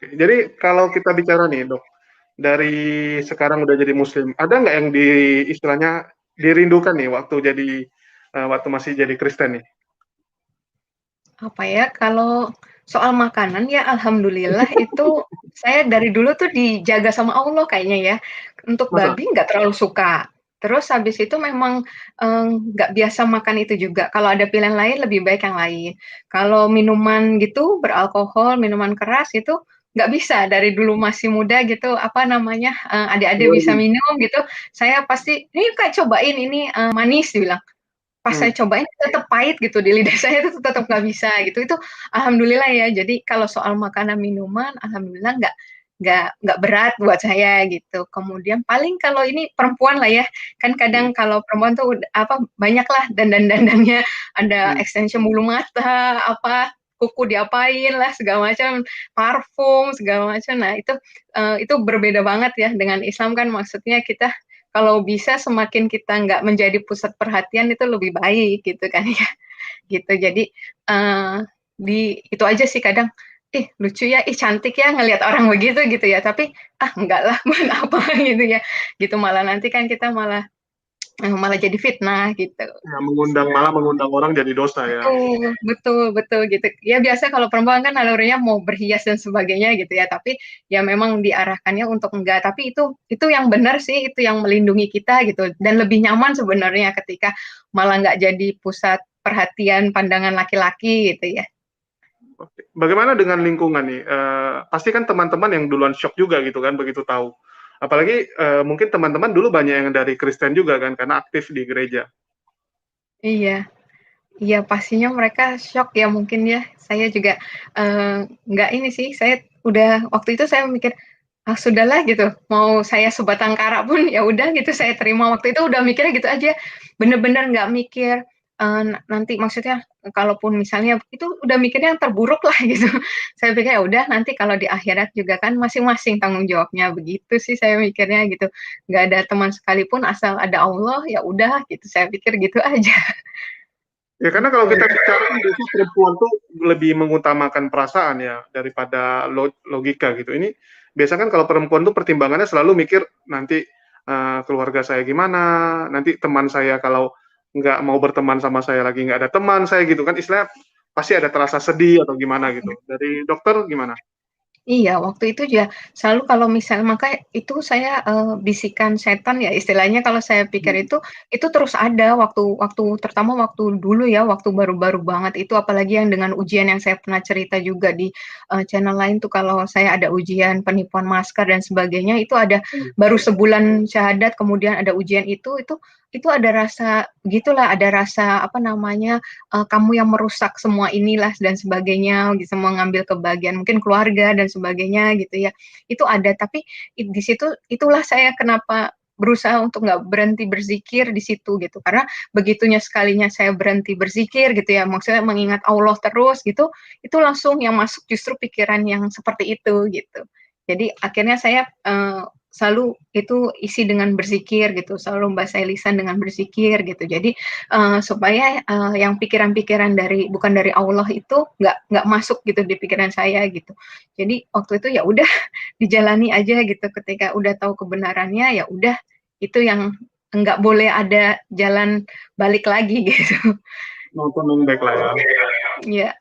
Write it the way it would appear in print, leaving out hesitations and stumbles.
Jadi kalau kita bicara nih dok, dari sekarang udah jadi muslim, ada nggak yang istilahnya dirindukan nih waktu masih jadi Kristen nih? Apa ya, kalau soal makanan ya alhamdulillah itu saya dari dulu tuh dijaga sama Allah kayaknya ya. Untuk Masa? babi nggak terlalu suka. Terus habis itu memang nggak biasa makan itu juga. Kalau ada pilihan lain lebih baik yang lain. Kalau minuman gitu beralkohol, minuman keras itu nggak bisa dari dulu masih muda gitu. Apa namanya? Adik-adik bisa Alergi. minum gitu. Saya pasti ini kak cobain ini manis dibilang. Pas Hmm. saya cobain tetap pahit gitu di lidah saya itu tetap nggak bisa gitu. Itu alhamdulillah ya. Jadi kalau soal makanan minuman, alhamdulillah nggak berat buat saya gitu. Kemudian paling kalau ini perempuan lah ya, kan kadang kalau perempuan tuh apa banyak lah dandan-dandannya, ada Hmm. extension bulu mata, apa kuku diapain lah segala macam, parfum segala macam. Nah itu berbeda banget ya dengan Islam kan maksudnya kita kalau bisa semakin kita nggak menjadi pusat perhatian itu lebih baik gitu kan ya gitu jadi itu aja sih kadang lucu ya cantik ya ngelihat orang begitu gitu ya tapi enggak lah buat apa gitu ya gitu malah nanti kan kita malah malah jadi fitnah gitu. Ya, malah mengundang orang jadi dosa ya. Betul, betul, betul gitu. Ya biasa kalau perempuan kan nalurinya mau berhias dan sebagainya gitu ya, tapi ya memang diarahkannya untuk enggak. Tapi itu yang benar sih, itu yang melindungi kita gitu. Dan lebih nyaman sebenarnya ketika malah nggak jadi pusat perhatian pandangan laki-laki gitu ya. Oke. Bagaimana dengan lingkungan nih? Pasti kan teman-teman yang duluan shock juga gitu kan begitu tahu. Apalagi mungkin teman-teman dulu banyak yang dari Kristen juga kan karena aktif di gereja. Iya, iya pastinya mereka shock ya mungkin ya. Saya juga nggak ini sih, saya udah waktu itu saya mikir sudahlah gitu, mau saya sebatang kara pun ya udah gitu saya terima. Waktu itu udah mikirnya gitu aja, bener-bener nggak mikir nanti maksudnya kalaupun misalnya itu udah mikirnya yang terburuk lah gitu. Saya pikir ya udah nanti kalau di akhirat juga kan masing-masing tanggung jawabnya begitu sih saya mikirnya gitu. Nggak ada teman sekalipun asal ada Allah ya udah gitu. Saya pikir gitu aja. Ya karena kalau Gitu. kita bicara kan biasanya perempuan tuh lebih mengutamakan perasaan ya daripada logika gitu. Ini biasanya kan kalau perempuan tuh pertimbangannya selalu mikir nanti keluarga saya gimana, nanti teman saya kalau nggak mau berteman sama saya lagi nggak ada teman saya gitu kan istilahnya pasti ada terasa sedih atau gimana gitu. Dari dokter gimana? Iya, waktu itu ya selalu kalau misalnya maka itu saya, bisikan setan ya istilahnya kalau saya pikir itu terus ada waktu waktu terutama waktu dulu ya, waktu baru-baru banget itu apalagi yang dengan ujian yang saya pernah cerita juga di, channel lain tuh kalau saya ada ujian penipuan masker dan sebagainya itu ada baru sebulan syahadat kemudian ada ujian itu ada rasa begitulah, ada rasa apa namanya, kamu yang merusak semua inilah dan sebagainya, gitu, mengambil kebahagiaan mungkin keluarga dan sebagainya gitu ya. Itu ada, tapi di situ itulah saya kenapa berusaha untuk nggak berhenti berzikir di situ gitu. Karena begitunya sekalinya saya berhenti berzikir gitu ya, maksudnya mengingat Allah terus gitu, itu langsung yang masuk justru pikiran yang seperti itu gitu. Jadi akhirnya saya selalu itu isi dengan berzikir gitu, selalu membasahi lisan dengan berzikir gitu. Jadi supaya yang pikiran-pikiran bukan dari Allah itu nggak masuk gitu di pikiran saya gitu. Jadi waktu itu ya udah dijalani aja gitu. Ketika udah tahu kebenarannya ya udah itu yang nggak boleh ada jalan balik lagi gitu. Nonton yang baik lah ya. Iya.